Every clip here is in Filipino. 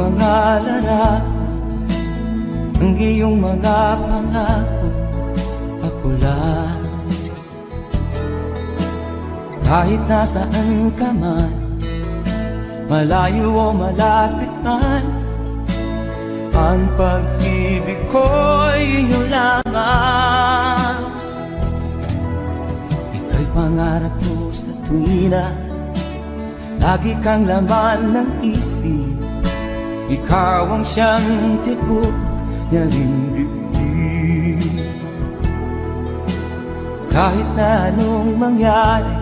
mga larawan, ang iyong mga pangako, ako lang. Kahit nasaan ka man, malayo o malapit man, ang pag-ibig ko'y iyo lamang. Ika'y pangarap ko sa tuwina, lagi kang laman ng isip. Ikaw ang siyang tibok niya ring dibdib. Kahit na anong mangyari,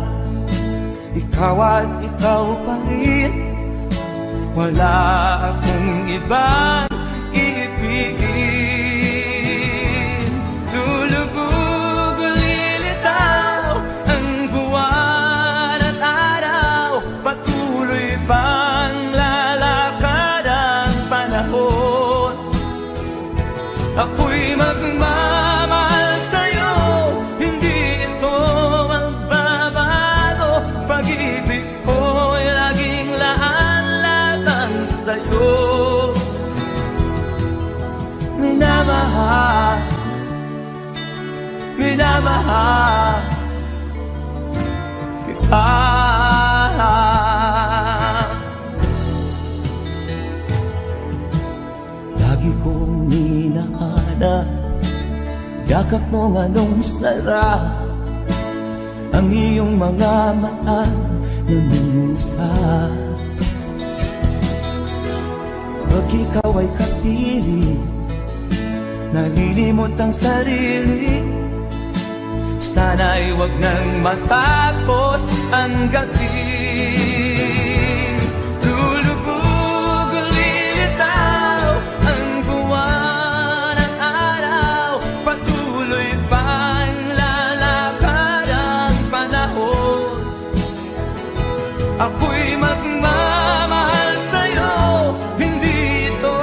ikaw at ikaw pa rin. Wala akong ibang iibigin. Lulubog o lilitaw ang buwan at araw, patuloy pang lalakad ang panahon. Ako'y magmamahal sa'yo, hindi ito magbabago. Pag-ibig ko'y laging laan-laan sa'yo. Minamahal, minamahal kita. Lagi kong minahana, yakap mong anong sarap, ang iyong mga mata na musap. Pag ikaw ay kapili, nalilimot ang sarili. Sana'y wag nang matapos ang gabi. Lulubog o lilitaw ang buwan at araw, patuloy pang lalakad ang panahon. Ako'y magmamahal sa'yo, hindi ito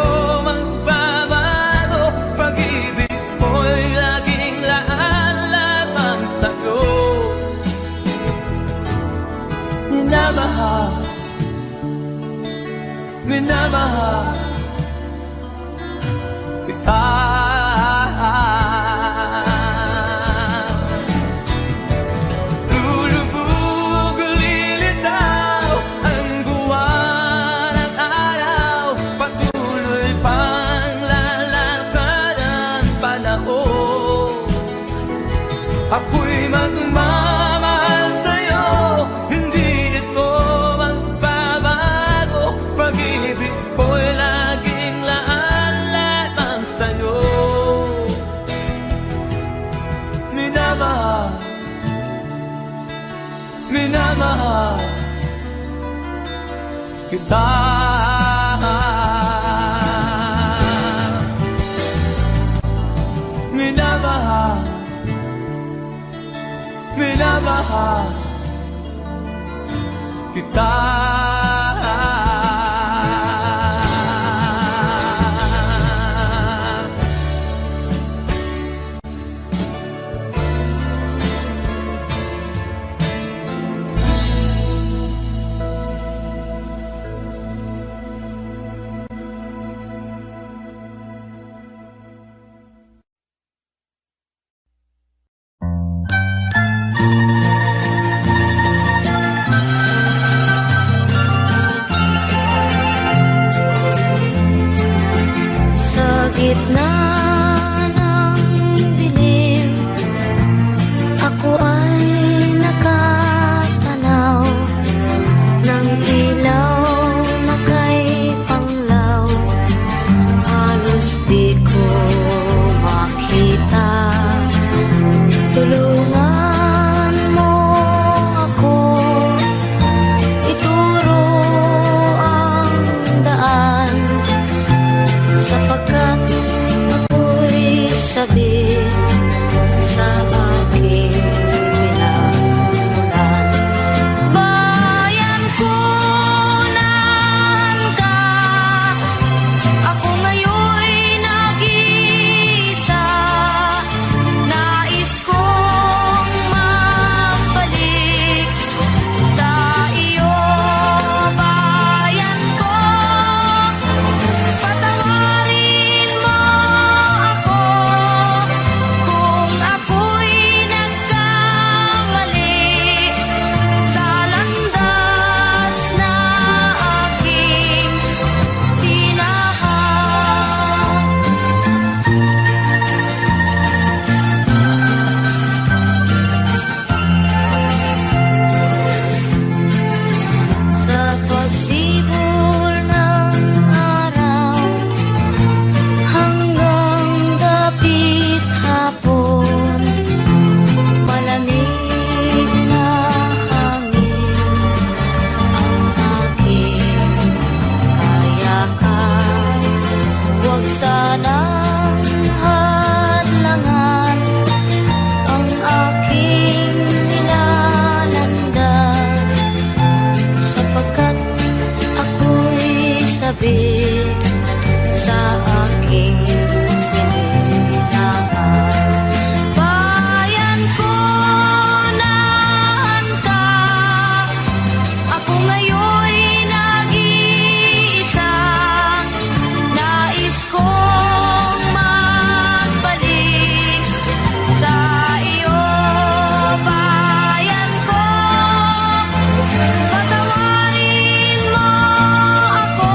magbabago. Pag-ibig ko'y laging laan-laan sa'yo. Minamahal, minamahal kita. Lulubog o lilitaw ang buwan at araw, patuloy pang lalakad ang panahon. Ako'y magmamahal sa'yo, hindi ito magbabago. Pag-ibig ko'y laging laan-laan sa'yo. Minamahal, minamahal kita. Minamahal, minamahal kita. sabik sa aking siningahan. Bayan ko, nahan ka, ako ngayon'y nag-iisa. Nais kong magbalik sa iyo, bayan ko. Patawarin mo ako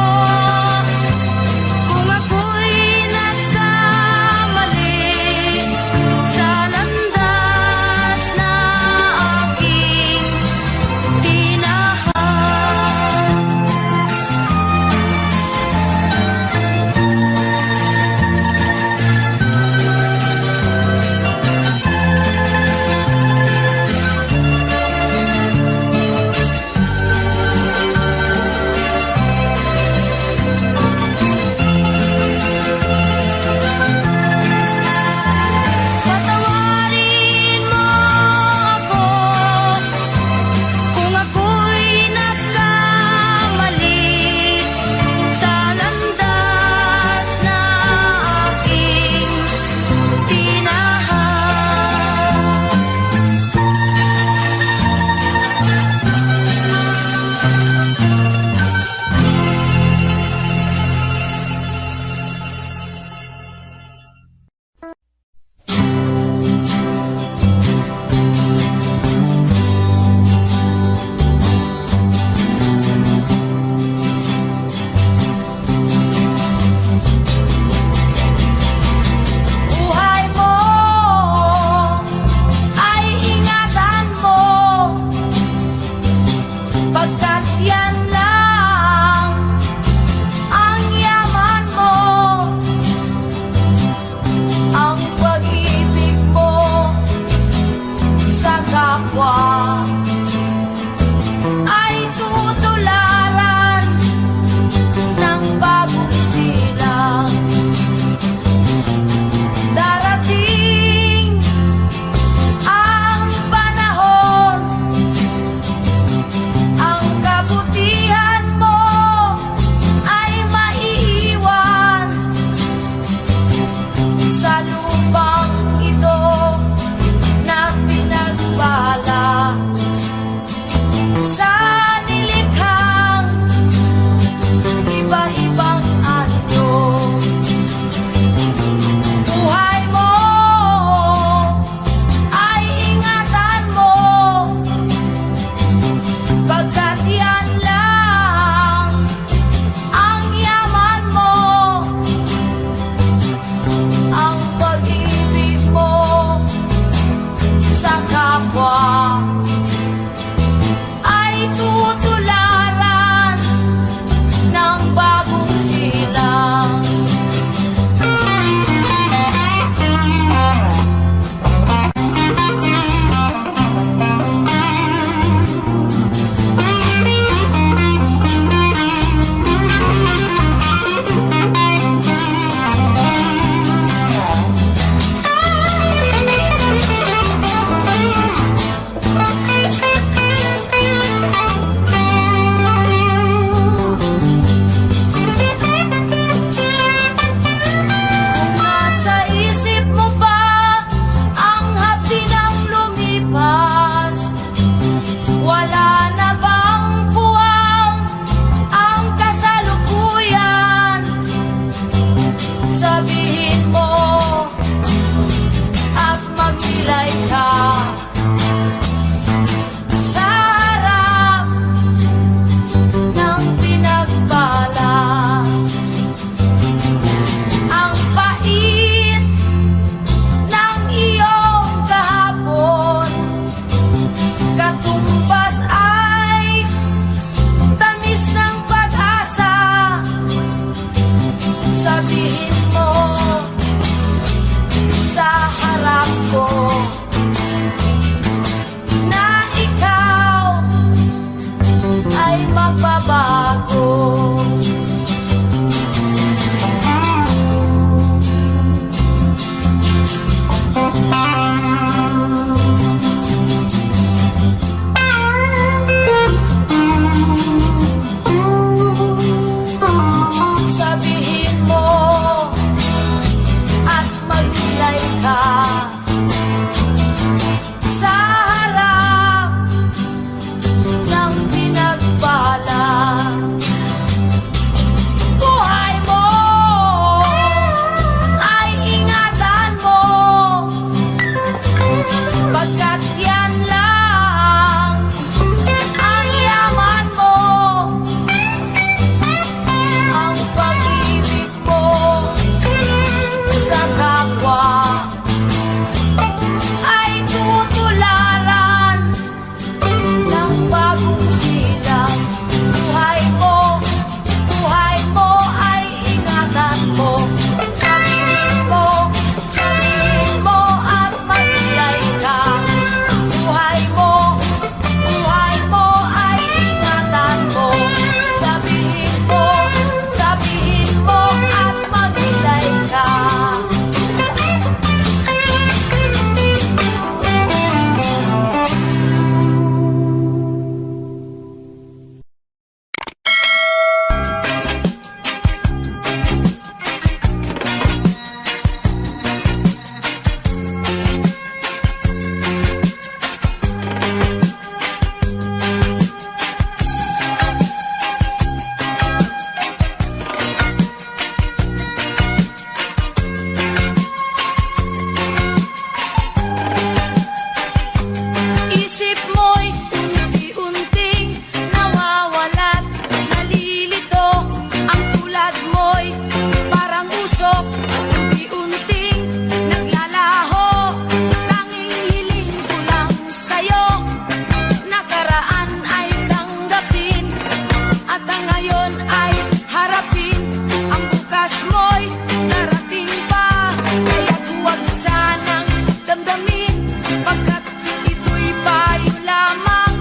na ngayon ay harapin. Ang bukas mo'y darating pa. Kaya't huwag sanang damdamin, pagkat ito'y payo lamang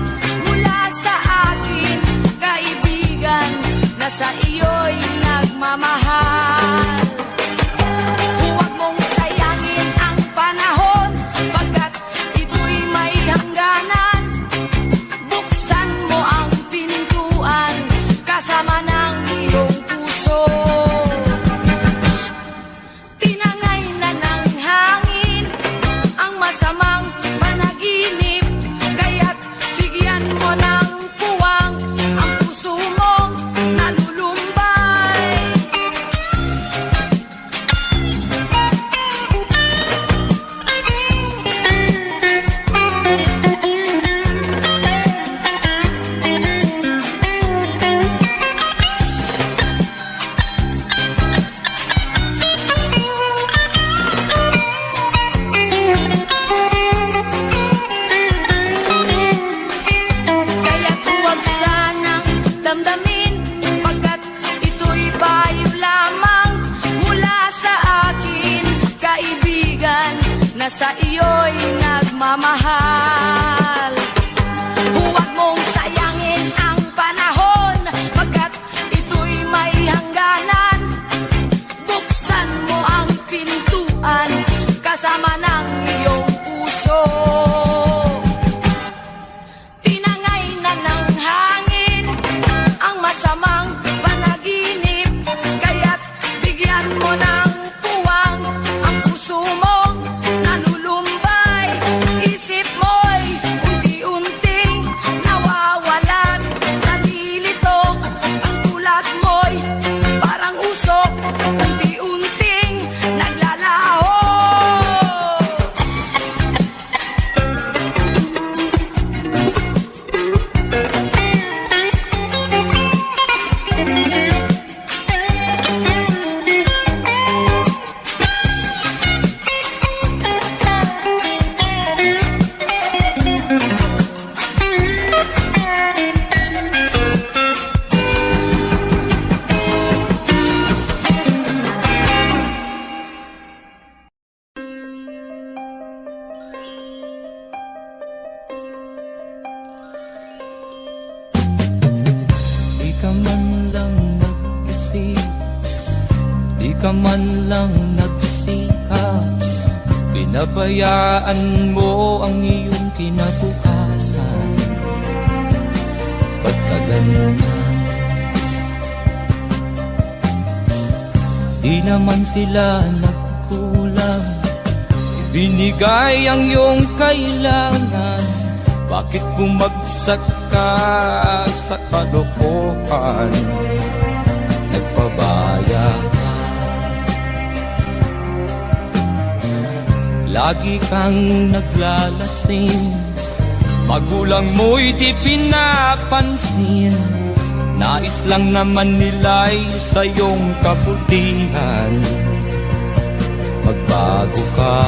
mula sa akin, kaibigan, na sa iyo'y nagmamahal. Huwag mong sayangin ang panahon, pagkat ito'y may hangganan. Buksan mo ang pintuan, kasama ng iyong puso. Tinangay na ng hangin ang masamang panaginip, kaya't bigyan mo ng puwang ang puso mong nalulumbay. Kaya't huwag sanang damdamin, pagkat ito'y payo lamang mula sa akin, kaibigan, na sa iyo'y nagmamahal. Huwag mong sayangin ang panahon, pagkat ito'y may hangganan. Buksan mo ang pintuan, kasama ng iyong puso. Tinangay na ng hangin ang masamang panaginip, kaya't bigyan mo ng puwang ang puso mong nalulumbay. Isip mo'y unti-unting nawawalan, nalilito ang tulad mo'y parang usok, unti-unting naglalaho. Di ka man lang nag-isip, di ka man lang nagsikap, pinabayaan mo ang iyong kinabukasan. Ba't ka ganyan? Di naman sila nagkulang, ibinigay ang iyong kailangan. Bakit bumagsak ka sa kalokohan? Nagpabaya ka, lagi kang naglalasing, magulang mo'y di pinapansin. Nais lang naman nila'y sa iyong kabutihan. Magbago ka,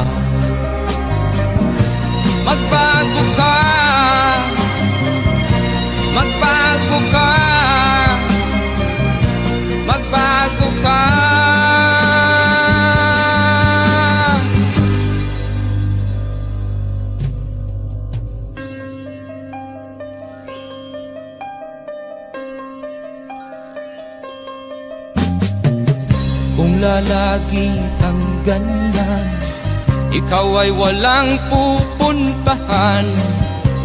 magbago ka, magbago ka, magbago ka. Kung lalagi kang ganyan, ikaw ay walang pupuntahan.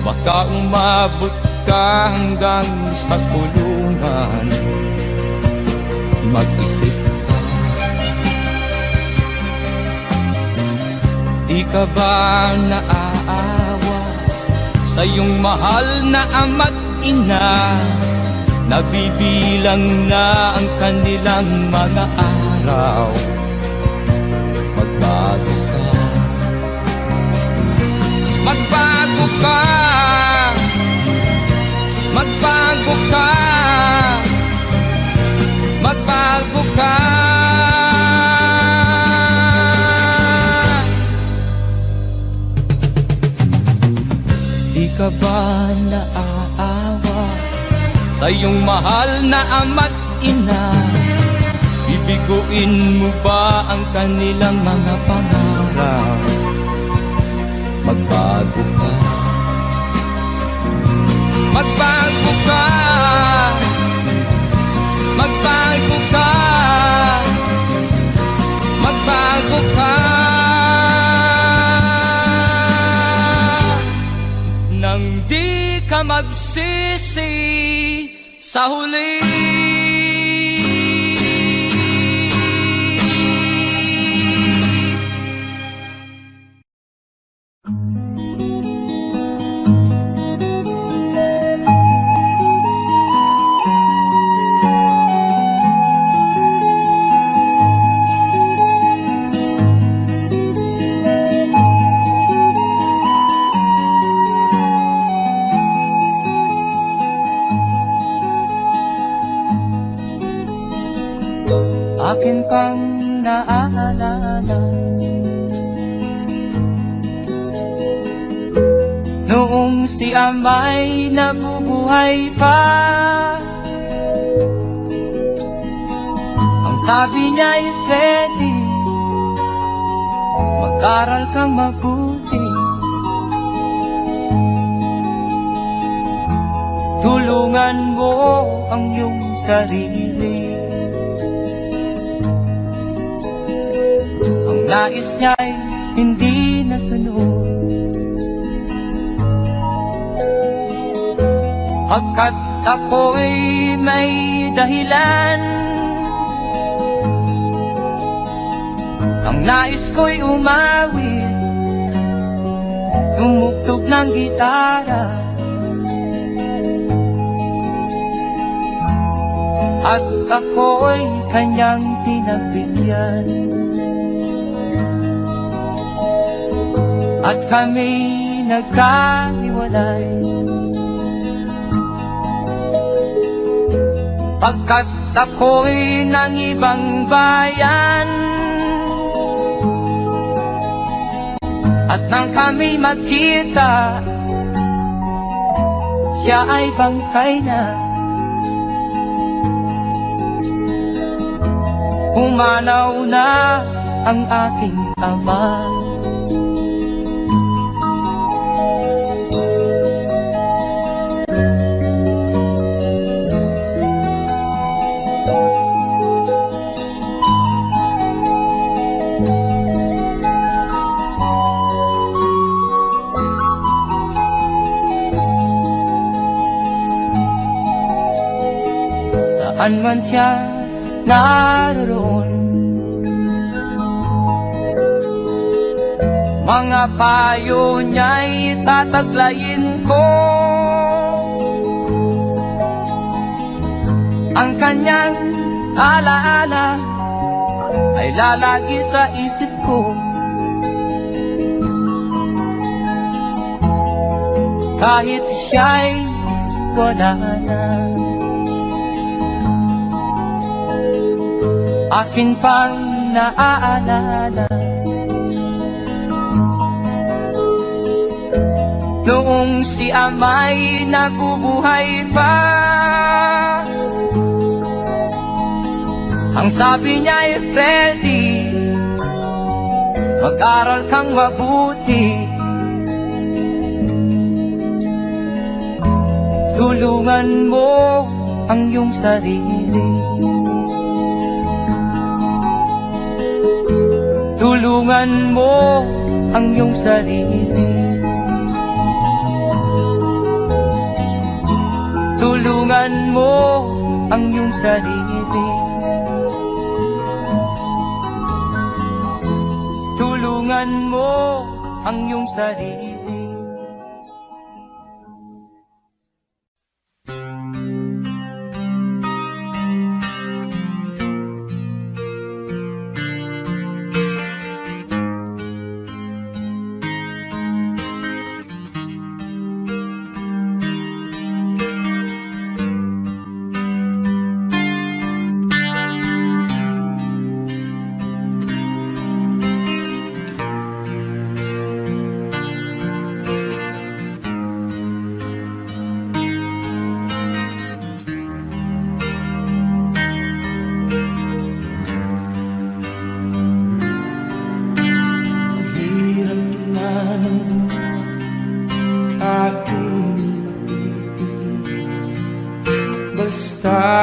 Baka umabot ka hanggang sa kulungan. Mag-isip ka, di ka ba naaawa sa iyong mahal na ama't ina? Nabibilang na ang kanilang mga araw. Magbago ka, magbago ka, magbago ka, magbago ka. Di ka ba naaawa sa iyong mahal na ama't ina. Bibiguin mo ba ang kanilang mga pangarap? Magbago ka, magbago ka, magbago ka, magbago ka. Nang di ka magsisi sa huli. Akin pang naaalala noong si ama'y nabubuhay pa. Ang sabi niya'y ready, mag-aral kang mabuti, tulungan mo ang iyong sarili. Ang nais niya'y hindi nasunod, pagkat ako'y may dahilan. Ang nais ko'y umawit, tumugtog ng gitara, at ako'y kanyang pinagbigyan. At kami nagkahiwalay, pagkat ako'y ng ibang bayan. At nang kami magkita, siya ay bangkay na. Pumanaw na ang aking ama. Saan man siya naroon, mga payo niya'y tataglayin ko. Ang kanyang alaala ay lalagi sa isip ko, kahit siya'y wala na. Akin pang naaalala noong si ama'y nabubuhay pa. Ang sabi niya'y Freddy, mag-aral kang mabuti, tulungan mo ang iyong sarili, tulungan mo ang iyong sarili, tulungan mo ang iyong sarili, tulungan mo ang iyong sarili.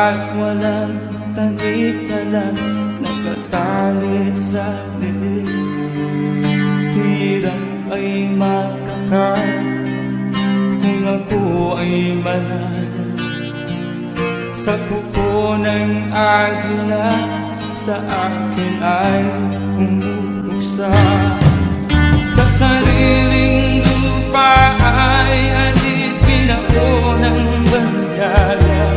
Basta't walang tanik-talang nakatali sa liig. Hirap ay makakal kung ako ay malala. Sa kuko ng agila sa akin ay umuksa. Sa sariling lupa ay alipin ako ng bandala.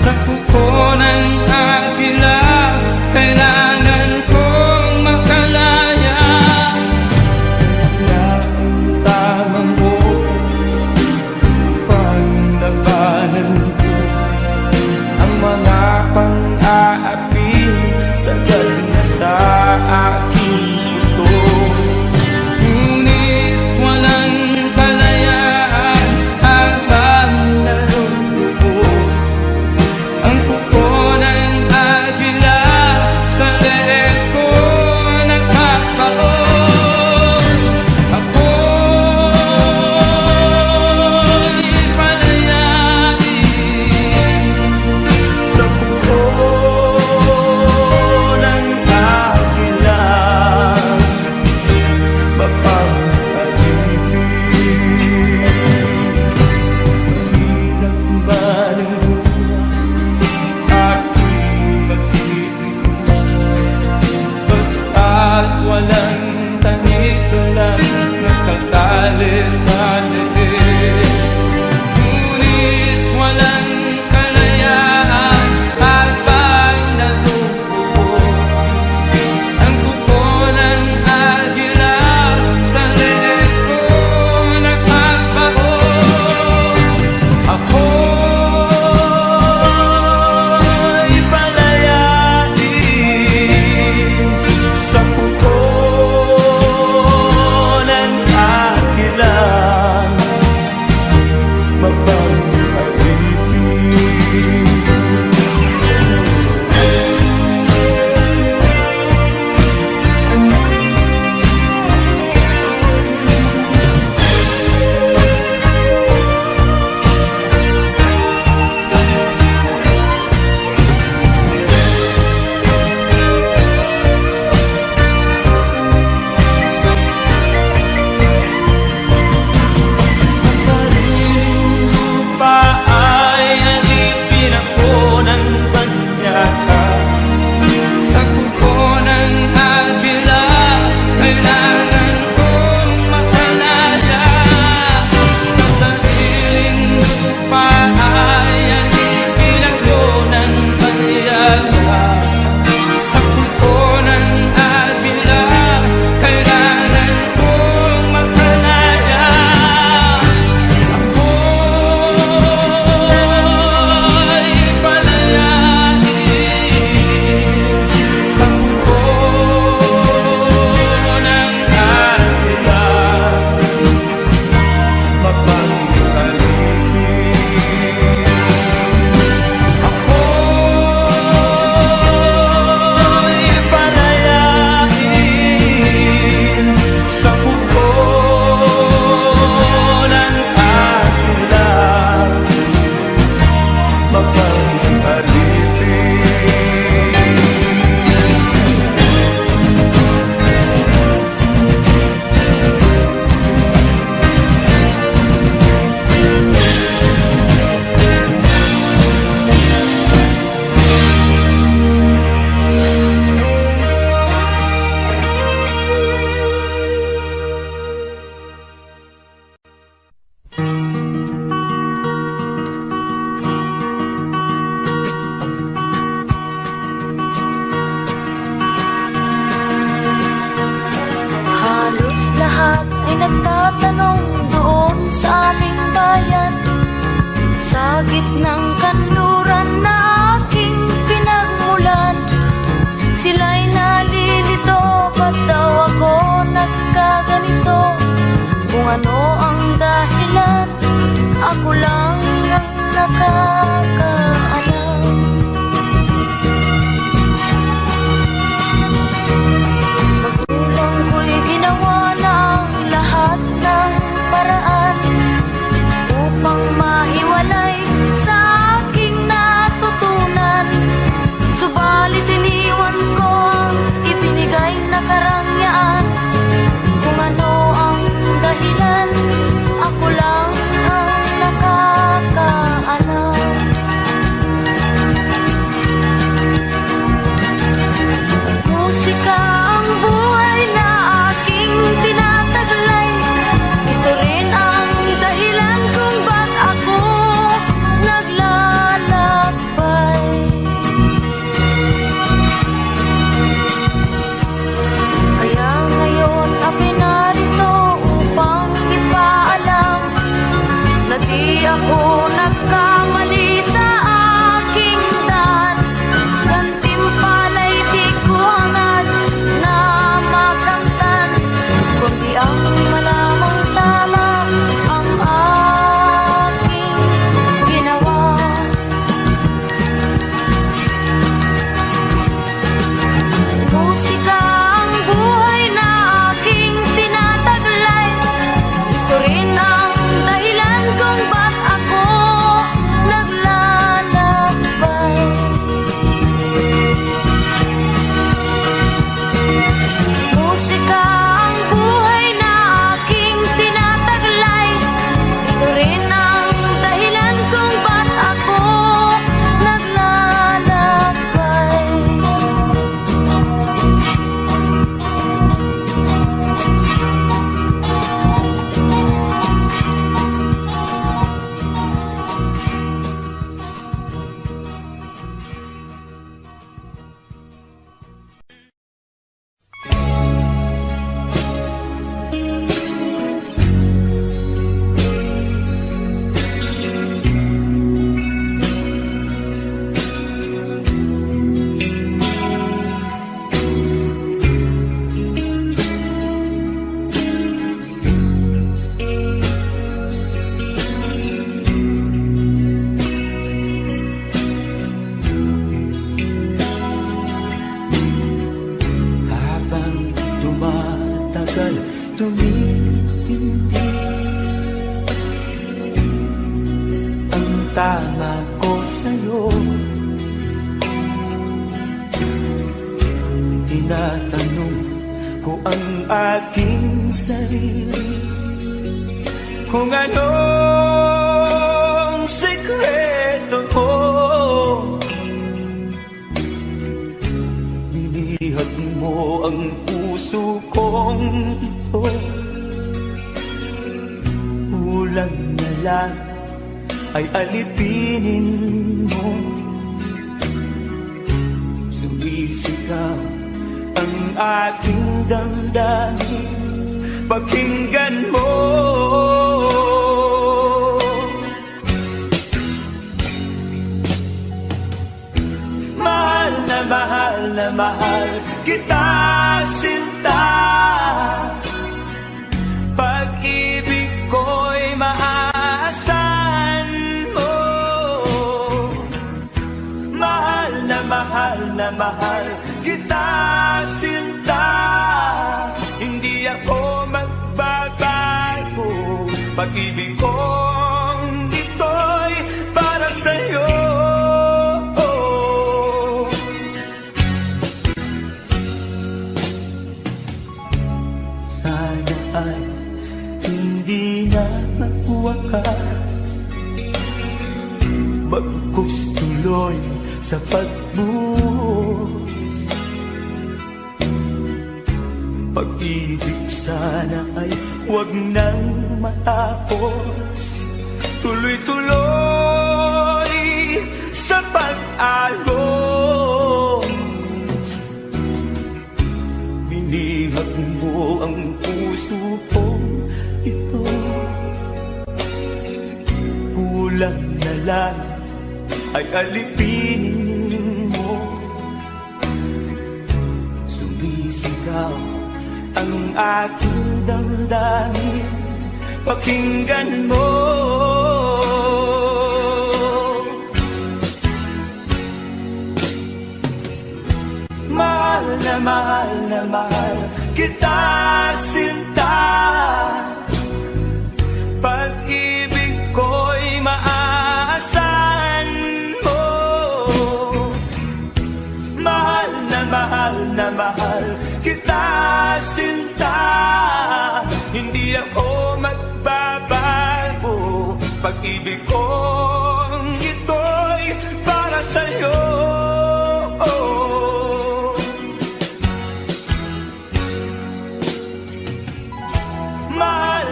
Sa kuko ng agila kailangan kong makalaya. Na ang tamang oras upang labanan ko ang mga pang-aapi sagad na sa aking ito. Ngunit walang kalayaan habang naroroon ang kuko ng agila sa leeg ko nagkakaon. Ako'y palayain sa kuko ng agila, mapapalipin. Mahirap ba ng buhay aking magtitiis? Basta't walang tanik-talang nakatali sa leeg. Ngunit walang kalayaan habang nalubuo ang kuko ng agila sa leeg ko nagkakaon. Ako'y palayain sa kuko ng agila, sa sariling lupa ay alipin ako ng banyaka. Sa kuko ng agila kailangan kong makalaya. Sa sariling lupa ay alipin ako ng banyaka. Sa kuko ng agila kailangan kong makalaya. Ako'y palayain sa kuko ng agila, mapapalipin. Ako'y palayain sa kuko ng agila, mapapalipin. Halos lahat ay nagtatanong doon sa aming bayan, sa gitnang kanluran na aking pinagmulan. Sila'y nalilito, ba't daw ako nagkaganito? Kung ano ang dahilan, ako lang ang nakakaalam. Magulang ko'y ginawa na ang lahat ng paraan upang mahiwalay sa aking natutunan. tama ko sa'yo. Tinatanong ko ang aking sarili kung anong sekreto ko. Nilihag mo ang puso kong ito. Kulang na lang ay alipinin mo. Sumisigaw ang aking damdamin, pakinggan mo. Mahal na mahal na mahal kita, sinta. Pag-ibig ko'y maaasahan mo. Mahal na mahal kita, sinta. Hindi ako magbabago. Pag-ibig kong ito'y para sa'yo. Sana ay hindi na magwakas, bagkus tuloy sa pagbuhos. Pag-ibig sana ay huwag nang matapos, tuloy-tuloy sa pag-alos. Binihag mo ang puso kong ito. Kulang na lang ay alipinin mo. Sumisigaw ang aking damdamin, pakinggan mo. Mahal na mahal kita, sinta. Pag-ibig ko'y maaasahan mo. Mahal na mahal kita, sinta. Hindi ako magbabago. Pag-ibig kong ito'y para sa'yo. Mahal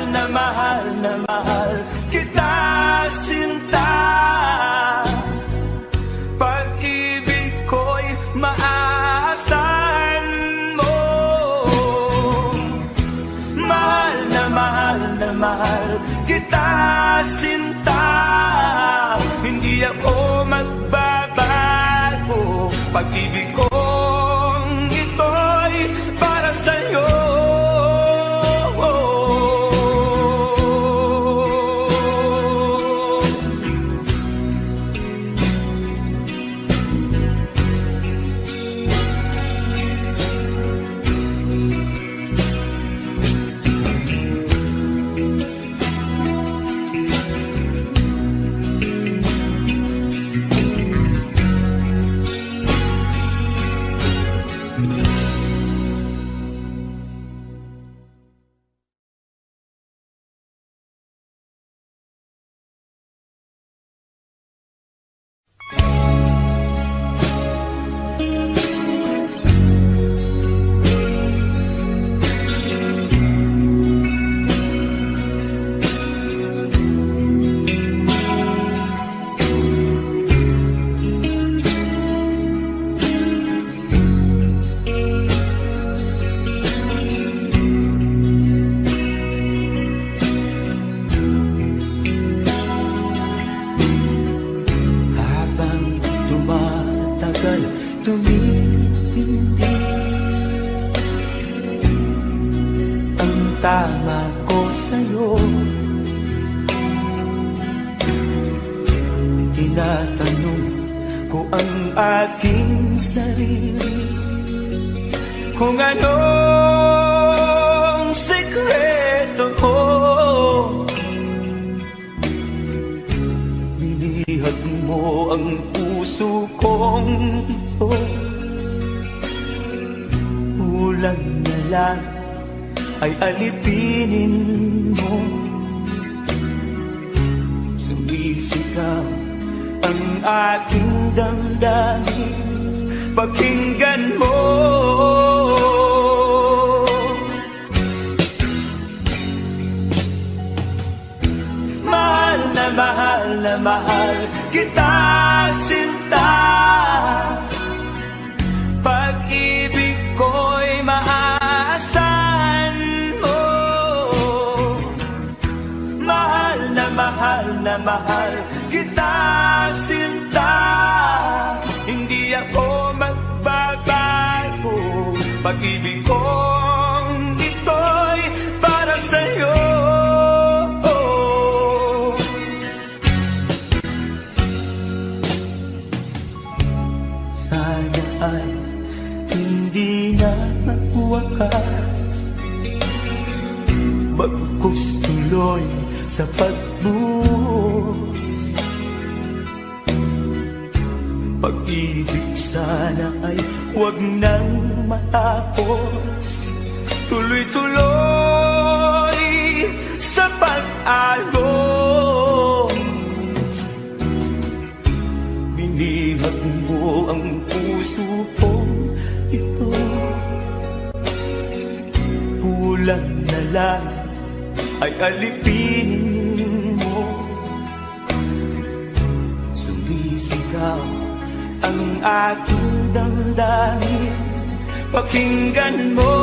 na mahal kita, sinta. Pag-ibig ko'y maaasahan mo. Mahal na mahal kita, sinta. Hindi ako magbabago. Pag-ibig kong ito'y para sa'yo. Tama ko sa'yo. Tinatanong ko ang aking sarili kung anong sekreto ko. Binihag ang puso kong ito. Kulang na lang ay alipinin mo. Sumisigaw ang aking damdamin, pakinggan mo. Mahal na mahal na mahal kita, sinta. Pag-ibig ko'y maaasahan mo. Mahal na mahal kita, sinta. Hindi ako magbabago. Pag-ibig kong ito'y para sa'yo. Sana ay hindi na magwakas, bagkus tuloy sa pagbuhos. Pag-ibig sana ay huwag nang matapos, tuloy-tuloy sa pag-agos. Binihag mo ang puso kong ito. Kulang na lang ay alipinin mo. Sumisigaw ang aking damdamin, pakinggan mo.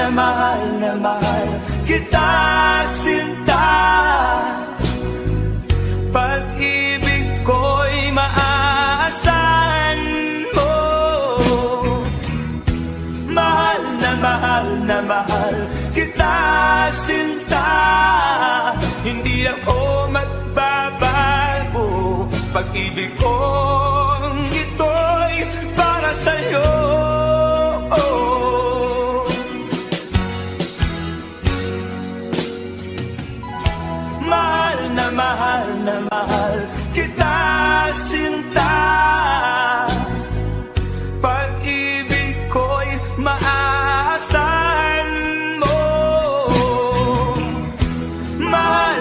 Mahal na mahal kita, sinta. Pag-ibig ko'y maaasahan mo. Mahal na mahal kita, sinta. Hindi ako magbabago. Pag-ibig kong ito'y para sa'yo. Mahal na mahal kita, sinta. Pag-ibig ko'y maaasahan mo. Mahal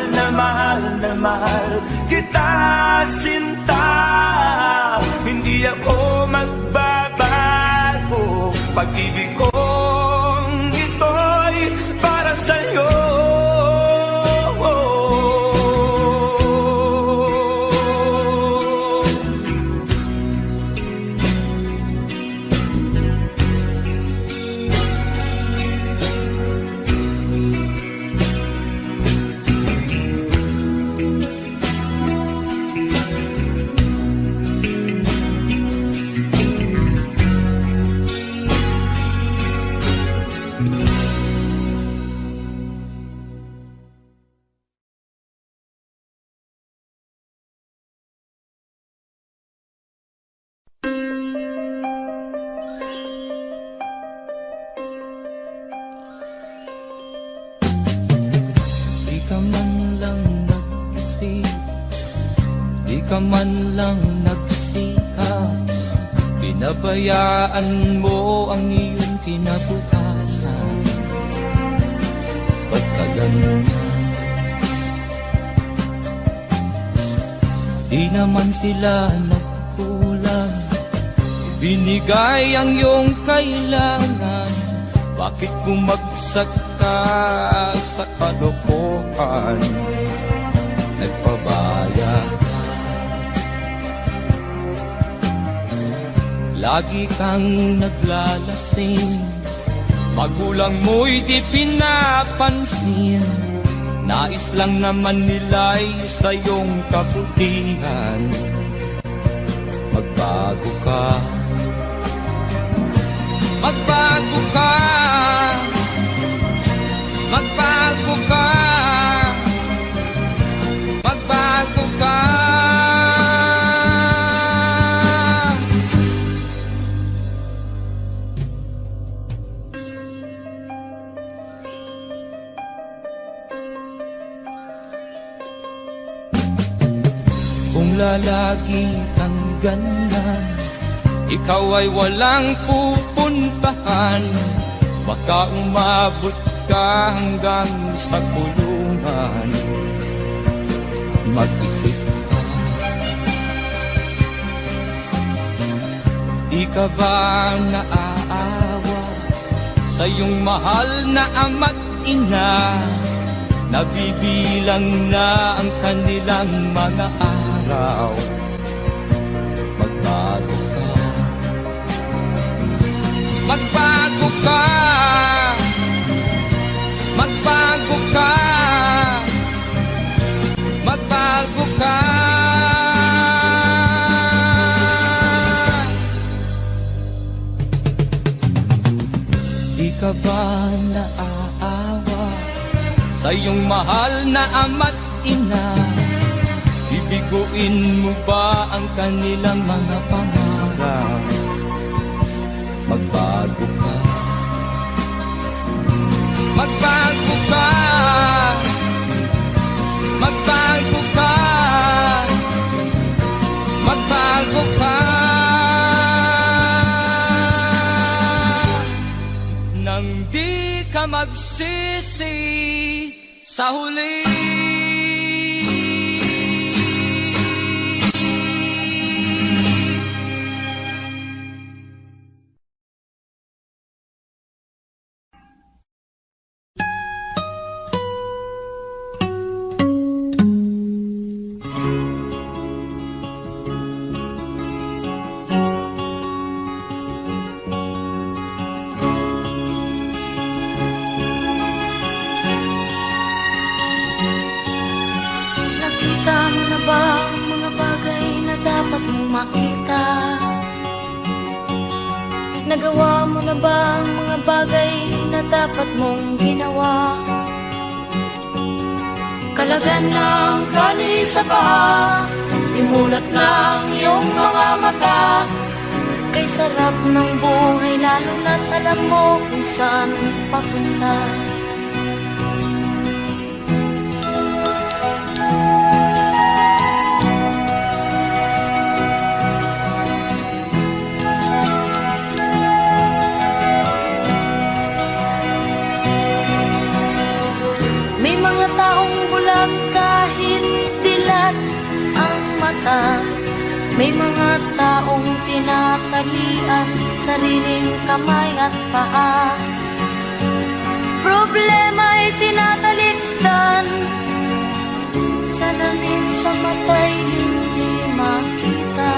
na mahal kita, sinta. Hindi ako magbabago. Pag-ibig kong ito'y para sa'yo. Di ka man lang nagsikap, pinabayaan mo ang iyong kinabukasan. Ba't ka ganyan? Di naman sila nagkulang, binigay ang iyong kailangan. Bakit bumagsak ka sa kalokohan? Nagpabaya ka, lagi kang naglalasing, magulang mo'y di pinapansin. Nais lang naman nila'y sa iyong kabutihan. Magbago ka, magbago ka, magbago ka, magbago ka. lalagi kang ganyan. Ikaw ay walang pupuntahan, baka umabot ka hanggang sa kulungan. Mag-isip ka, di ka ba naaawa sa iyong mahal na ama't ina? Nabibilang na ang kanilang mga araw. Magbago ka, magbago ka, magbago ka, magbago ka. Di ka ba naaawa sa iyong mahal na ama't ina? Bibiguin mo ba ang kanilang mga pangarap? Magbago ka, magbago ka, magbago ka, magbago ka. Nang di ka magsisi sa huli. Nakita mo na ba ang mga bagay na dapat mong makita? Nagawa mo na ba ang mga bagay na dapat mong ginawa? Kalagan ng tali sa paa, imulat ng iyong mga mata. Kay sarap ng buhay lalo na't alam mo kung saan papunta. May mga taong bulag kahit dilat ang mata. May mga taong tinatalian sariling kamay at paa. Problema'y tinatalikdan, salamin sa mata'y hindi makita.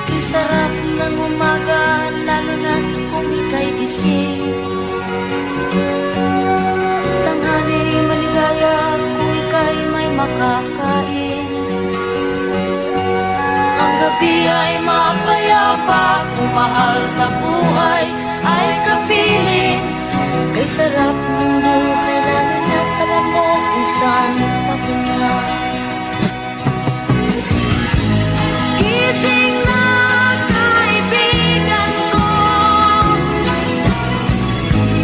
Isarap ng umaga lalo na kung ika'y gising. Tanghali maligaya kung ika'y may makakain. Ang gabi ay mapayapa kung mahal sa buhay ay kapiling. Kay sarap ng buhay lalo na't alam mo kung saan papunta. Gising na kaibigan ko,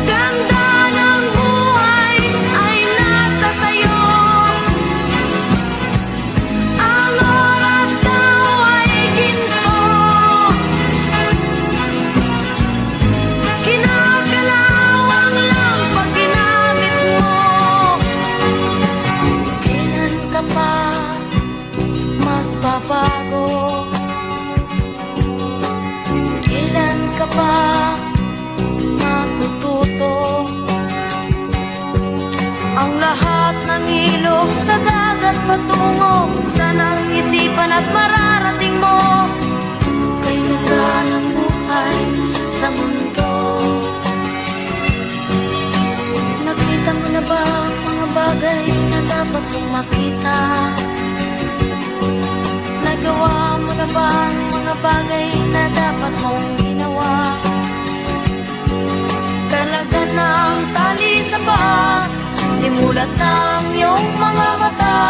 ganda ng buhay ay nasa sayo. Ang oras daw ay ginto, kinakalawang lang pag ginamit mo. Kailan ka pa magbabago? Kailan ka pa matututo? Ang lahat ng ilog sa dagat patungo sa nang-isipan at mararating mo. Kay ganda ng buhay sa mundo. Nakita mo na ba ang mga bagay na dapat mong makita? Nagawa mo na ba ang mga bagay na dapat mong ginawa? Kalagan ng tali sa paa, imulat ng iyong mga mata.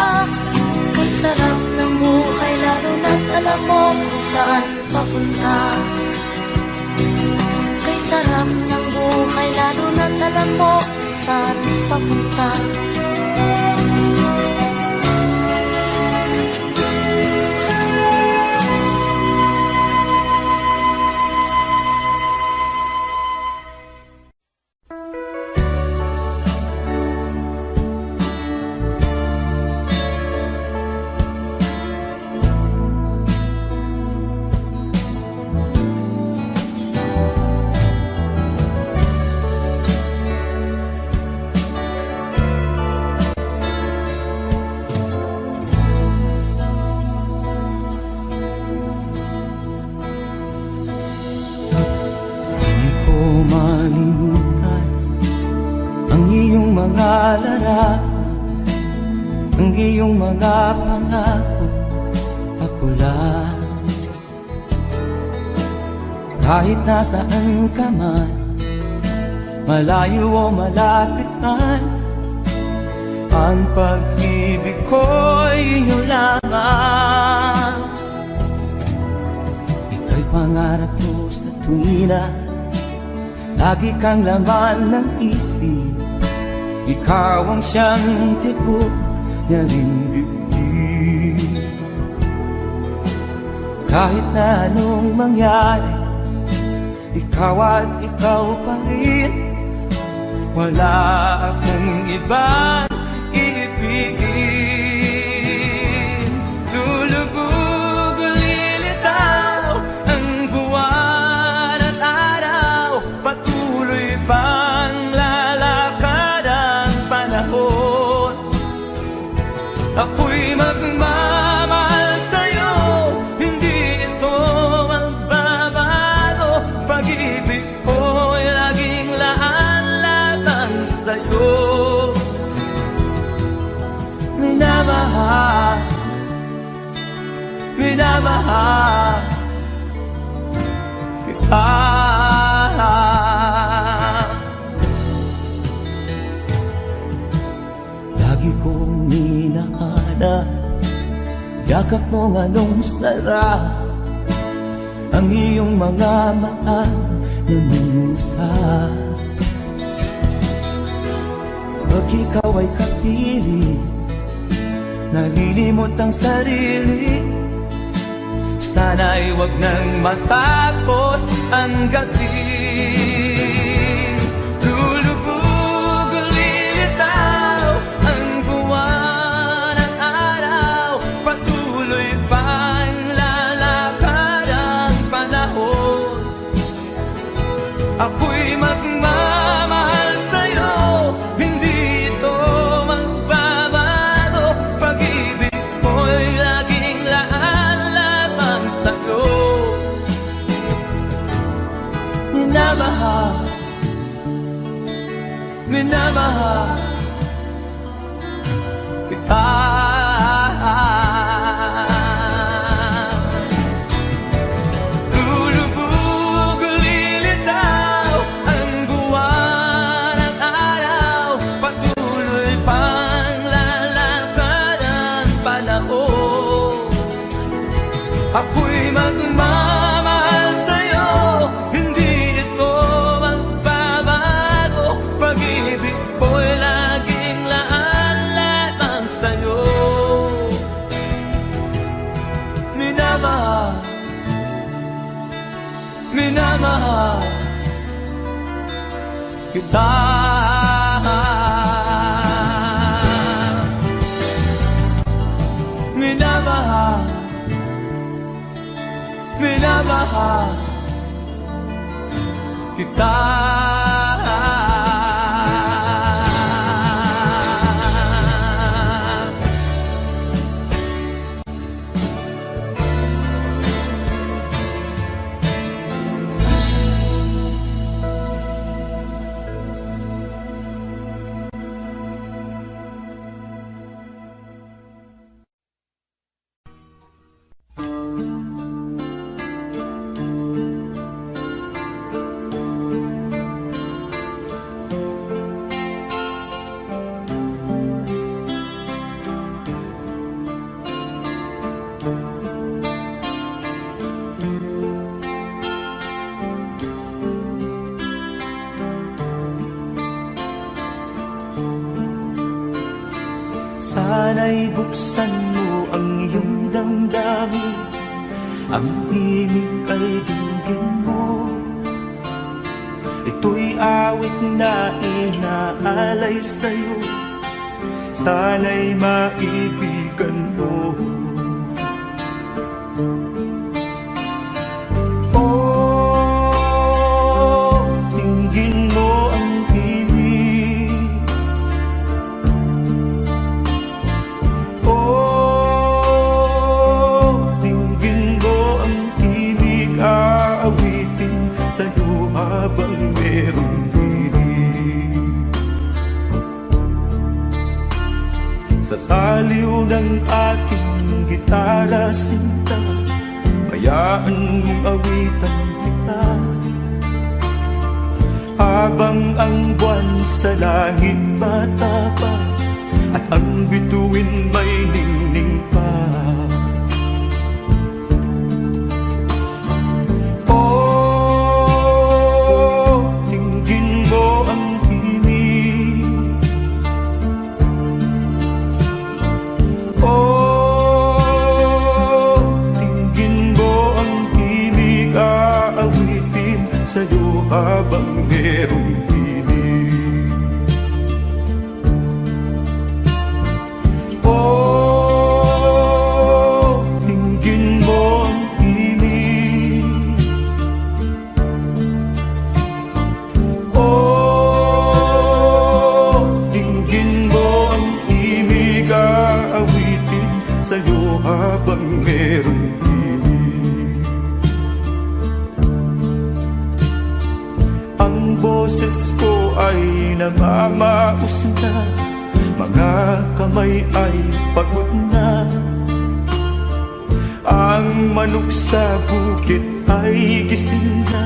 Kay sarap ng buhay lalo na't alam mo kung saan papunta. Kay sarap ng buhay lalo na't alam mo kung saan papunta. pangarap, ang iyong mga pangako, ako lang. Kahit nasaan ka man, malayo o malapit man, ang pag-ibig ko'y iyo lamang. Ika'y pangarap ko sa tuwina, lagi kang laman ng isip. Ikaw ang siyang tibok na ring dibdib. Kahit na anong mangyari, ikaw at ikaw pa rin. Wala akong ibang iibigin. Lulubog o lilitaw ang buwan at araw, patuloy pang lalakad ang panahon. Ako'y magmamahal sa'yo, hindi ito magbabago. Pag-ibig ko'y laging laan lamang sa'yo. Minamahal, minamahal kita. Lagi kong minahana, yakap mong anong sarap, ang iyong mga mata na musa. Pag ikaw ay kapiling, nalilimot ang sarili, sana'y wag nang matapos ang gabi. Lulubog o lilitaw ang buwan at araw, patuloy pang lalakad ang panahon. Ako'y magmamahal sa'yo, hindi ito magbabago. Pag-ibig ko'y laging laan lamang sa'yo. Minamahal, minamahal kita. Lulubog o lilitaw ang buwan at araw, patuloy pang lalakad ang panahon. Ako'y magmamahal sa'yo, hindi ito magbabago. Pag-ibig ko'y laging laan lamang sa'yo. Minamahal, minamahal kita. Minamahal, minamahal kita. Sana'y buksan mo ang iyong damdamin, ang himig ay dinggin mo. Ito'y awit na inaalay sa'yo, sana'y maibigan mo. Oh, dinggin mo ang himig. Oh, dinggin mo ang himig, aawitin sa'yo habang merong himig. sa saliw ng aking gitara sinta. Hayaan mong awitan kita habang ang buwan sa langit matapa at ang bituin may ningning pa. Oh, tingin mo ang himig. Oh, tingin mo ang himig, aawitin sa'yo habang merong himig. Oh, tingin mo ang himig. Oh, tingin mo ang himig, aawitin sa'yo habang merong himig. Ang boses ko ay namamaos na, mga kamay ay pagod na. Ang manok sa bukid ay gising na,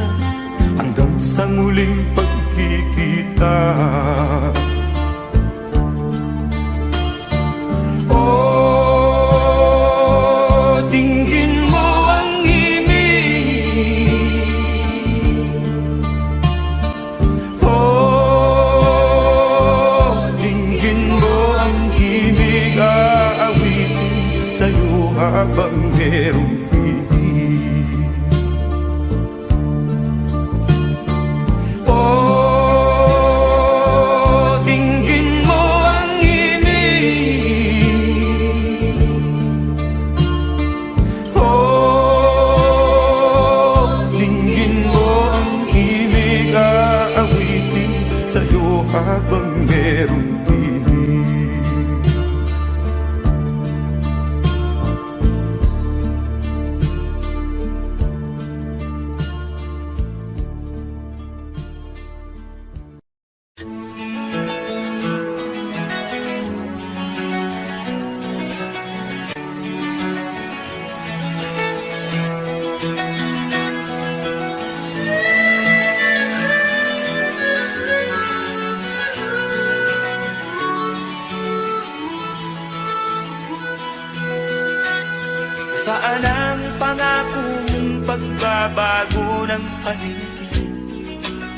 hanggang sa muling pagkikita. Oh, tingin mo ang himig. Oh, tingin mo ang himig, aawitin sa'yo habang merong himig. Oh, tingin mo ang himig. Oh, tingin mo ang himig, aawitin sa'yo habang merong himig. Saan ang pangako mong pagbabago ng paligid?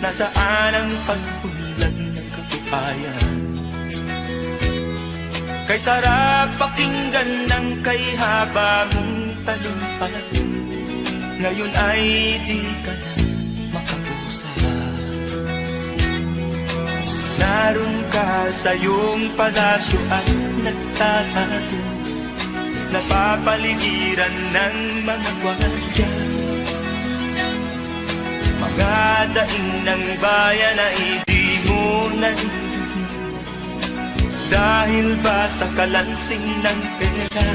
Nasaan ang pagpunlan ng kabuhayan? Kay sarap pakinggan ng kay haba mong talumpati, ngayon ay di ka na makapusa. Naroon ka sa iyong palasyo at nagtatago, napapaligiran ng mga gwardiya. Mga daing ng bayan na hindi mo narinig, dahil ba sa kalansing ng pera?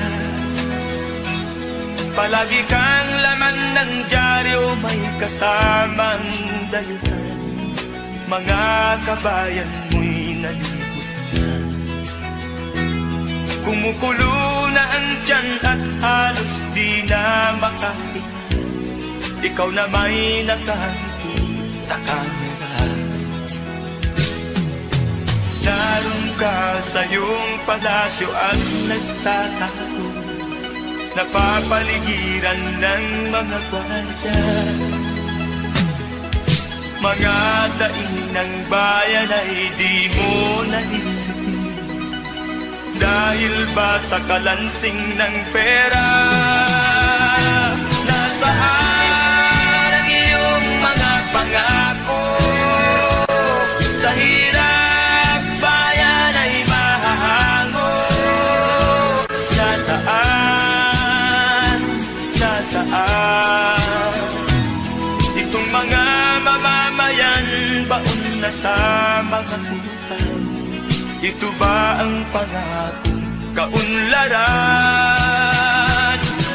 Palagi kang laman ng dyaryo, may kasamang dayuhan. Mga kabayan mo'y nalimutan. Kumukulo na ang tiyan at halos di na makahinga. Ikaw na may nakangiti sa kamera. Naroon ka sa iyong palasyo at nagtatago, napapaligiran ng mga gwardiya. Mga daing ng bayan ay di mo narinig, dahil ba sa kalansing ng pera? Nasaan ang iyong mga pangako? Sa hirap bayan ay mahahango. Nasaan? Nasaan? Itong mga mamamayan, baon na sa mga utang. Ito ba ang pangakong kaunlaran?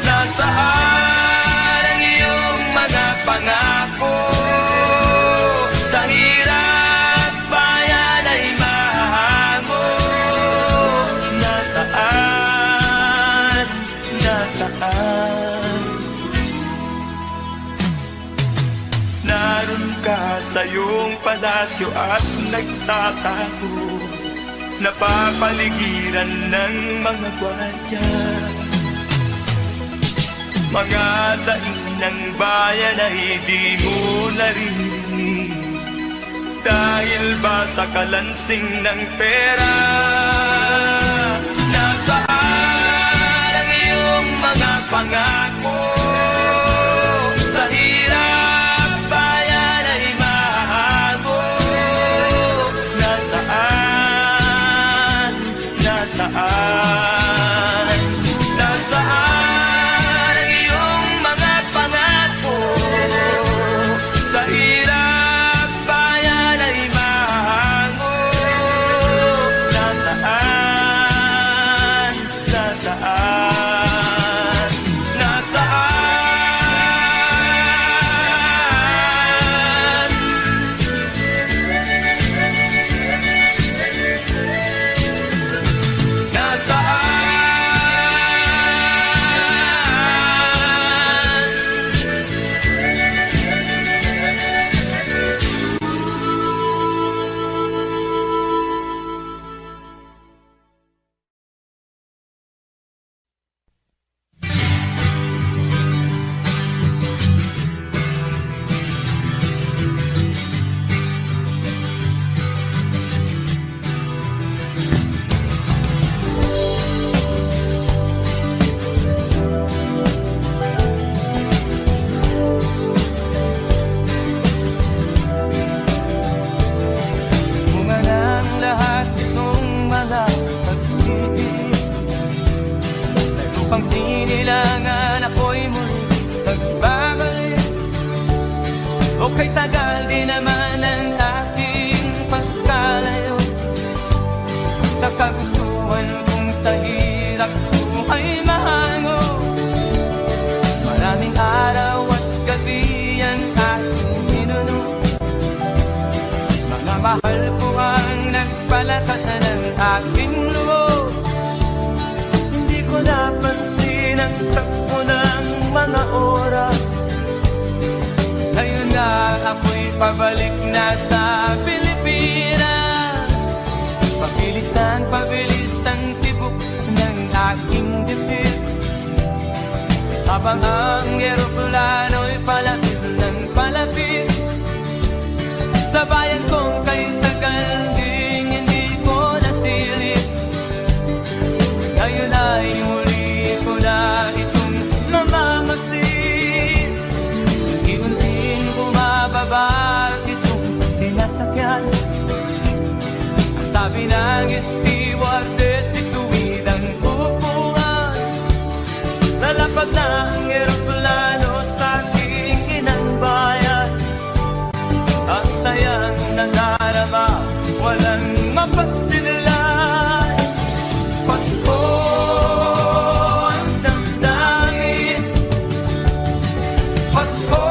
Nasaan ang iyong mga pangako? Sa hirap bayan ay mahango. Nasaan? nasaan. Naroon ka sa iyong palasyo at nagtatago, napapaligiran ng mga gwardiya. Mga daing ng bayan ay di mo naririnig, dahil ba sa kalansing ng pera? Nasaan ang iyong mga pangako? Sa hirap bayan ay mahago. Nasaan? Nasaan? Nasaan ang iyong mga pangako? Sa hirap bayan ay mahago. Nasaan? Nasaan? Nasaan? Nasaan? Bunga ng lahat itong mga pagtitiis, sa lupang sinilangan ako'y muli nagbabalik. O kay tagal din naman ang aking pagkalayo sa kagustuhan kong sa hirap buhay mahango. Maraming araw at gabi ang aking minuno, mga mahal ko ang nagpalakasan ng aking loob. Hindi ko napansin ang takbo ng mga oras. Ngayon nga ako'y pabalik na sa Pilipinas. Pabilis ang tibok ng aking dibdib, habang ang eroplano'y palapit ng palapit sa bayan kong kay tagal ding hindi ko nasilip. Ngayon ay muli ko na itong mamamasid. Unti-unting bumababa itong sinasakyan. Ang sabi ng stewardess, ituwid ang upuan. Lalapag na ang eroplano sa aking inang bayan. Ang sayang nandarama, walang mapagsinilay. Pasko ang damdamin, Pasko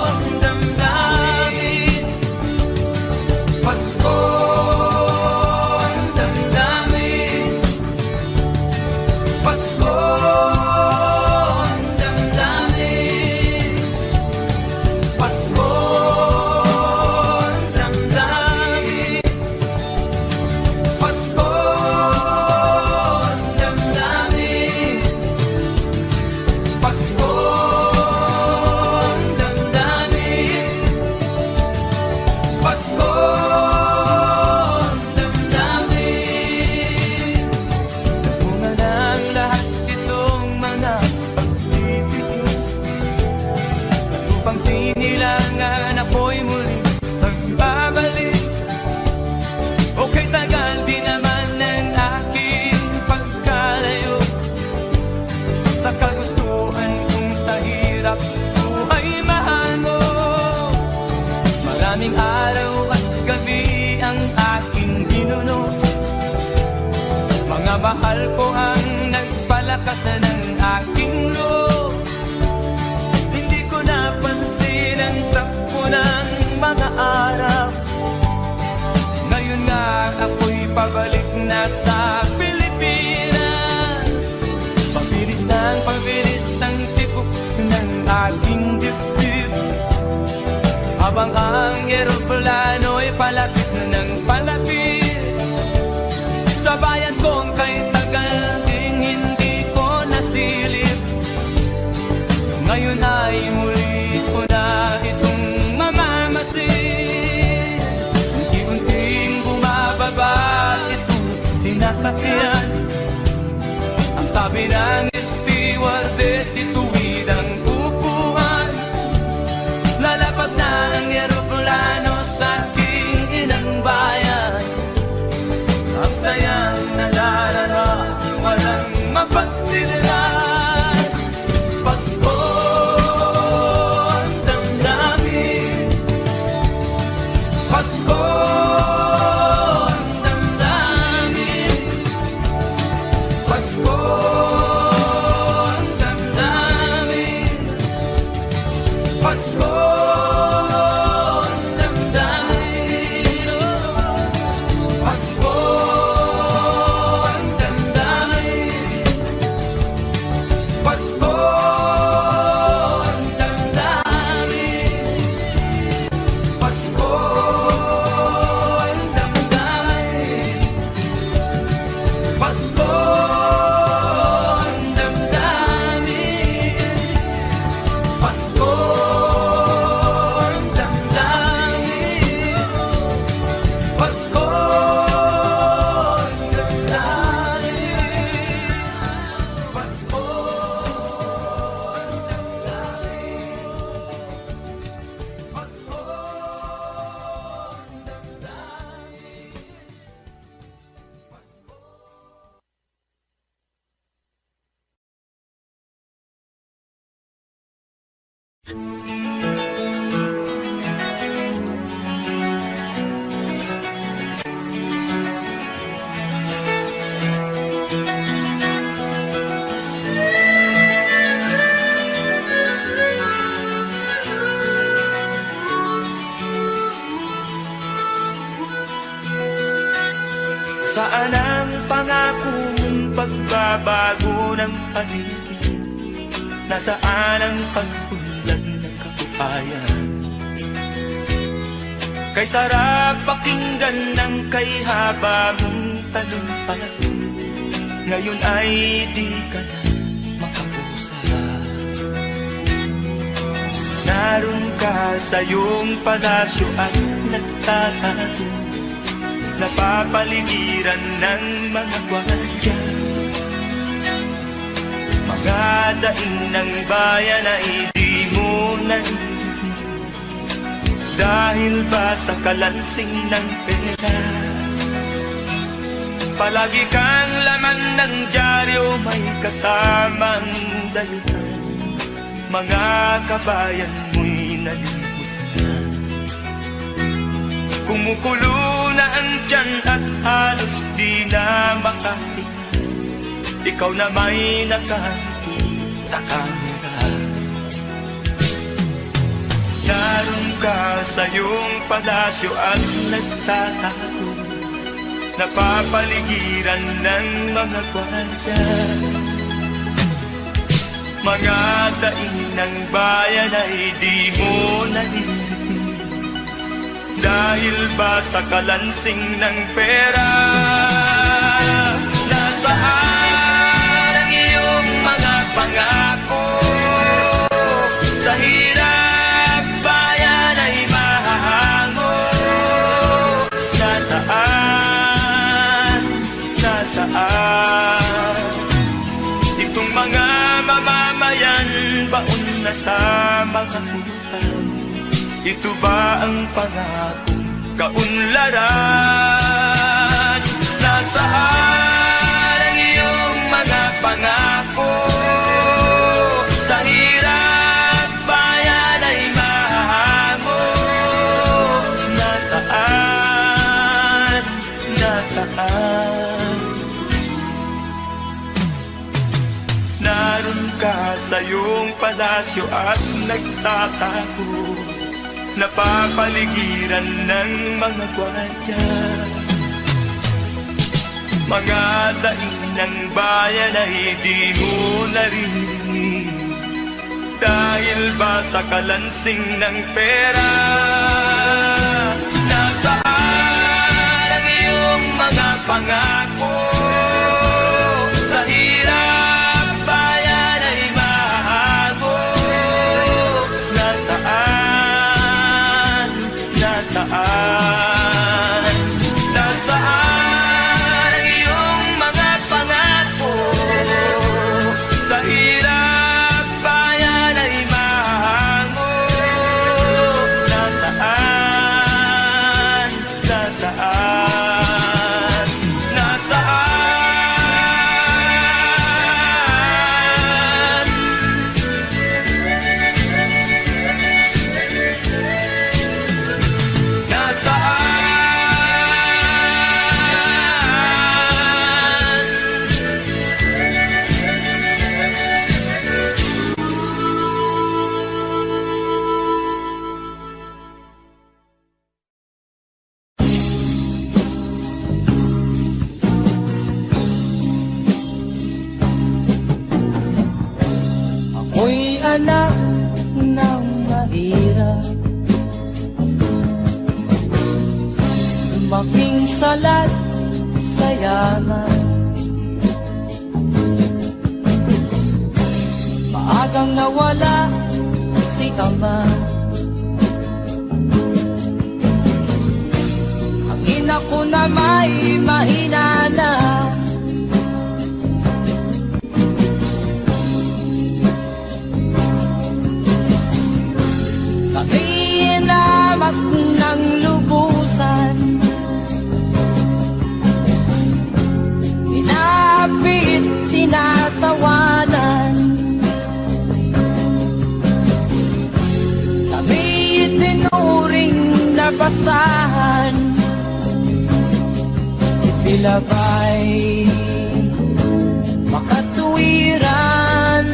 ang damdamin, Pasko ang damdamin, Pasko ang damdamin, Pasko ang damdamin, Pasko ang damdamin, Pasko ang damdamin, Pasko ang damdamin. Bunga ng lahat itong mga pagtitiis, sa lupang sinilangan ako'y muli magbabalik. O kay tagal din naman ng aking pagkalayo sa kagustuhan kong sa hirap buhay mahango. Maraming araw at gabi ang aking ginuno, mga mahal ko ang nagpalakasan ng aking loob. Hindi ko napansin ang takbo ng mga araw. Ngayon nga ako'y pabalik na sa Pilipinas. Pabilis ng pabilis ang tibok ng aking dibdib, habang ang eroplano'y palapit ng palapit sa bayan kong kay tagal ding hindi ko nasilip. Ngayon ay muli ko na itong mamamasin, unti-unting bumababa itong sinasakyan. Ang sabi ng stewardess, ituwid ang upuan. Lalapag na ang eroplano sa aking inang bayan. Ang sayang nadarama, walang mapagsilan. Pasko ang damdamin, Pasko ang damdamin, Pasko ang damdamin, Pasko ang damdamin, Pasko ang damdamin, Pasko ang damdamin, Pasko ang damdamin, Pasko ang damdamin, Pasko ang damdamin, Pasko ang damdamin, Pasko ang damdamin, Pasko ang damdamin. Saan ang pangako mong pagbabago ng paligid? Nasaan ang pagpunlan ng kabuhayan? Kay sarap pakinggan ng kay haba mong talumpati, ngayon ay di ka na makapusa. Naroon ka sa iyong palasyo at nagtatago, napapaligiran ng mga gwardiya. Mga daing ng bayan ay di mo narinig, dahil ba sa kalansing ng pera? Palagi kang laman ng dyaryo, may kasamang dalutan. Mga kabayan mo'y nalimutan. Kumukulo na ang tiyan at halos di na makahinga. Ikaw na may nakangiti sa kamera. Naroon ka sa iyong palasyo at nagtatago, napapaligiran ng mga gwardiya. Mga daing ng bayan ay di mo narinig, dahil ba sa kalansing ng pera? Nasaan ang iyong mga pangako? Sa hirap bayan ay mahahango. Nasaan? Nasaan? Itong mga mamamayan, baon na sa mga utang. Ito ba ang pangakong kaunlaran? Nasaan ang iyong mga pangako? Sa hirap bayan ay mahahango. Nasaan? Nasaan? Naroon ka sa iyong palasyo at nagtatago, napapaligiran ng mga gwardiya. Mga daing ng bayan ay di mo naririnig. Dahil ba sa kalansing ng pera? Nasaan ang iyong mga pangako? Sa hirap bayan ay mahago. Nasaan? Nasaan? Nasaan ang iyong mga pangako? Sa hirap bayan ay mahango. Nasaan? Nasaan? Nasaan? Nasaan? Ako'y anak ng mahirap, lumaking salat sa yaman. Maagang nawala si ama. Ang ina ko na may mahina na. Kainamat ng lubusan, inapit, tinatawanan. Kami itinuring na basahan. Sila ba'y makatuwiran?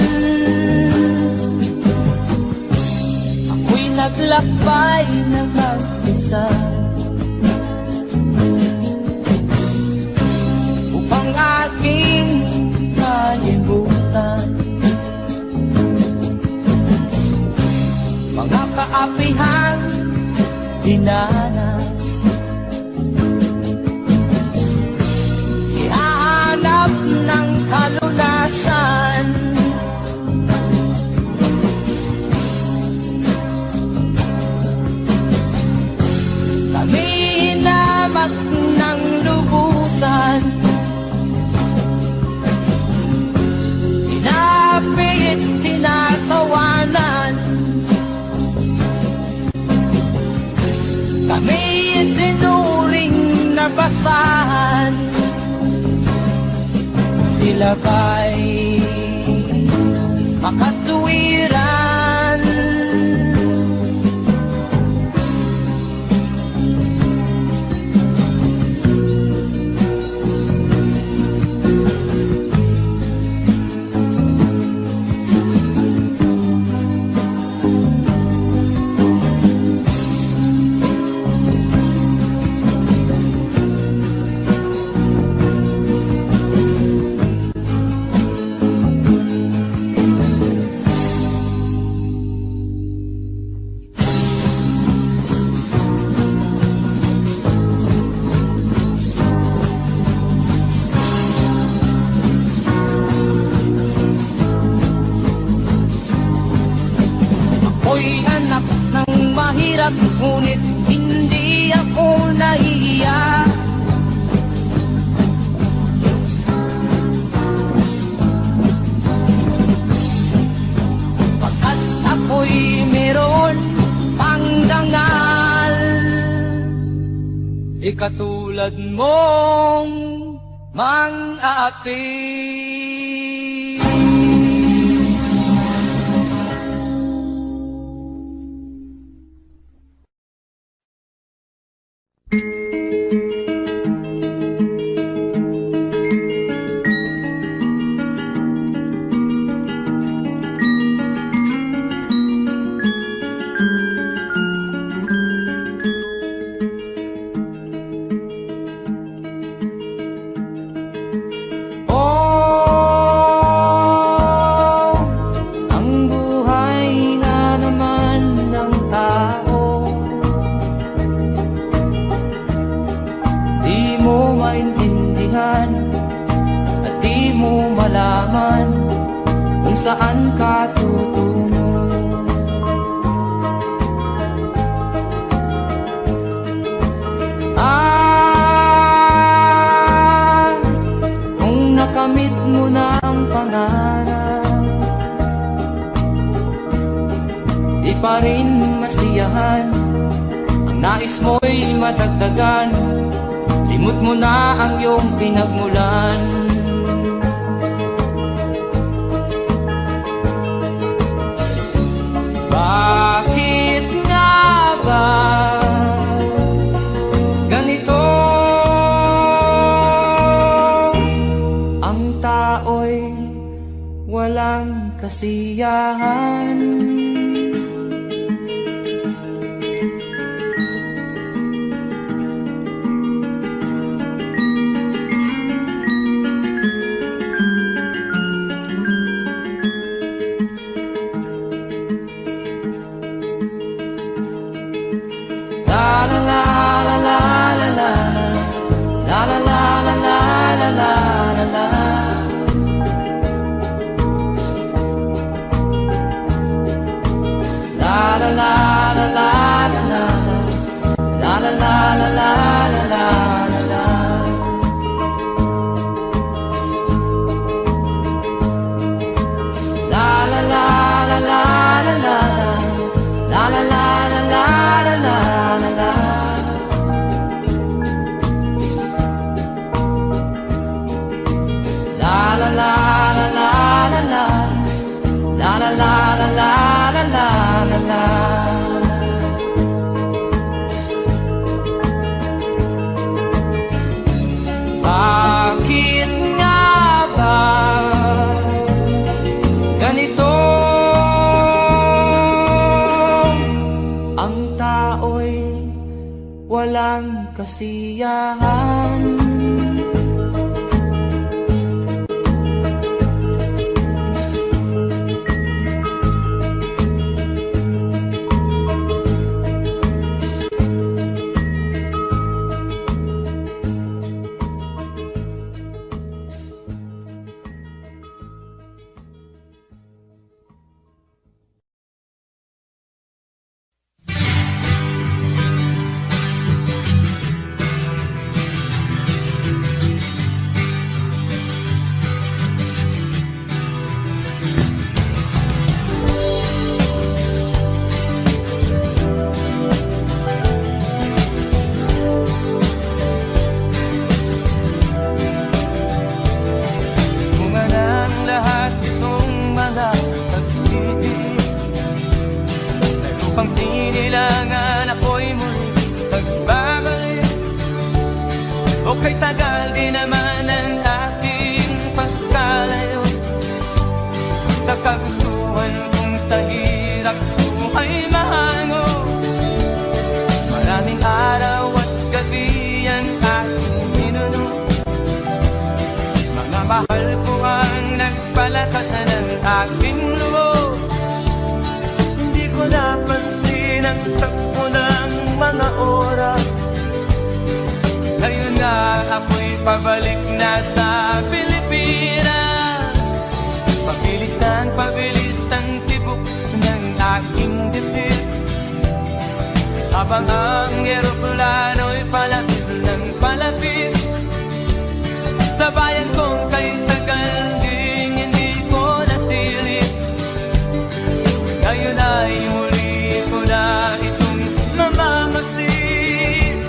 Ako'y naglakbay na mag-isa upang aking kalimutan mga kaapihang dinanas. Ihahanap ng kalunasan. Kami hinamak ng lubusan, inapit, tinatawanan. Kami itinuring na basahan. Sila ba'y makatuwiran? Ako'y anak ng mahirap, ngunit hindi ako nahihiya. Pagkat ako'y meron pang dangal, ikatulad mong mang-aapi. malaman kung saan ka tutungo. Kung nakamit mo na ang pangarap, di pa rin masiyahan, ang nais mo'y madagdagan, limot mo na ang iyong pinagmulan. Bakit nga ba ganito? Ang tao'y walang kasiyahan. La la la la la la la la la la la la la la la. La la la la la la la la la la la la la la. La la la la la la la la la la la la la. La la la la la la la la la la la la la la. Bakit nga ba ganito? Ang tao'y walang kasiyahan. Pang sinilangan ako'y muli magbabalik. O kay tagal din naman ang aking pagkalayo sa kagustuhan kong sa hirap buhay mahango. Maraming araw at gabi ang aking minuno, mga mahal ko ang nagpalakasan ng aking loob. Hindi ko napansin ang takbo ng mga oras. Ngayon nga ako'y pabalik na sa Pilipinas. Pabilis ng pabilis ang tibok ng aking dibdib, habang ang eroplano'y palapit ng palapit sa bayan kong kay tagal ding hindi ko nasilip. Ngayon ay muli ko na itong mamamasid.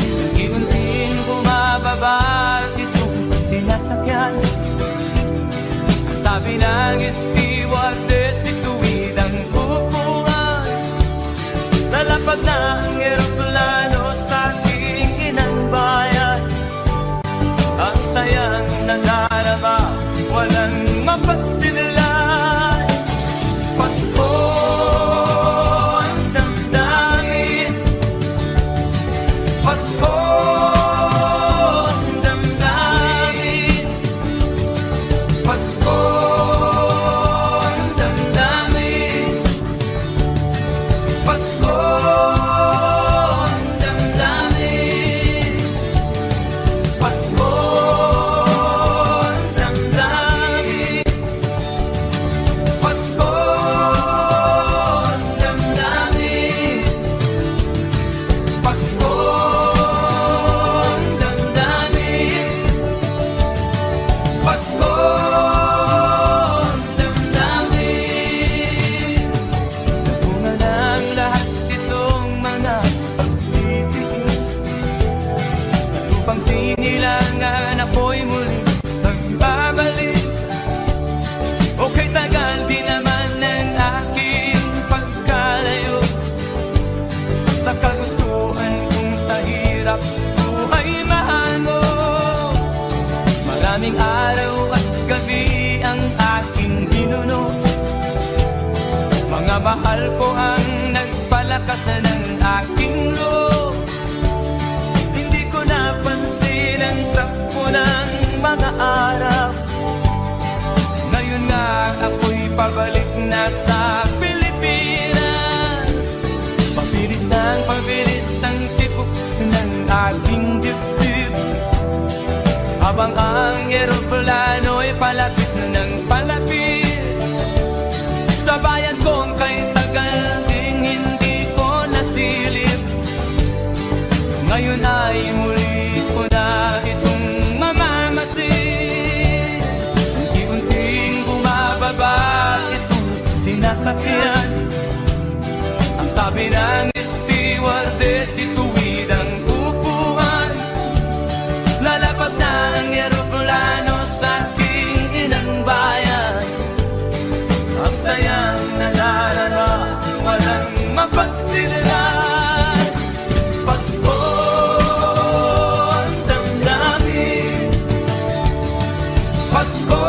Unti-unting bumababa itong sinasakyan. Ang sabi ng stewardess, ituwid ang upuan. Lalapag na ang eroplano sa aking inang bayan. Ang sayang nadarama, walang mapagsinlan. Pasko ang damdamin, Pasko ang damdamin, Pasko ang damdamin, Pasko ang damdamin, Pasko Maraming araw at gabi ang aking ginuno. Mga mahal ko ang nagpalakas ng aking loob. Hindi ko napansin ang takbo ng mga araw. Ngayon nga ako'y pabalik na sa Pilipinas. Pabilis ang tibok ng aking dibdib, habang ang eroplano'y palapit ng palapit sa bayan kong kay tagal ding hindi ko nasilip. Ngayon ay muli ko na itong mamamasid. Unti-unting bumababa itong sinasakyan. Ang sabi ng stewardess, ituwid ang upuan. Lalapag na ang eroplano sa aking inang bayan. Ang sayang nadarama, walang mapagsilan. Pasko ang damdamin, Pasko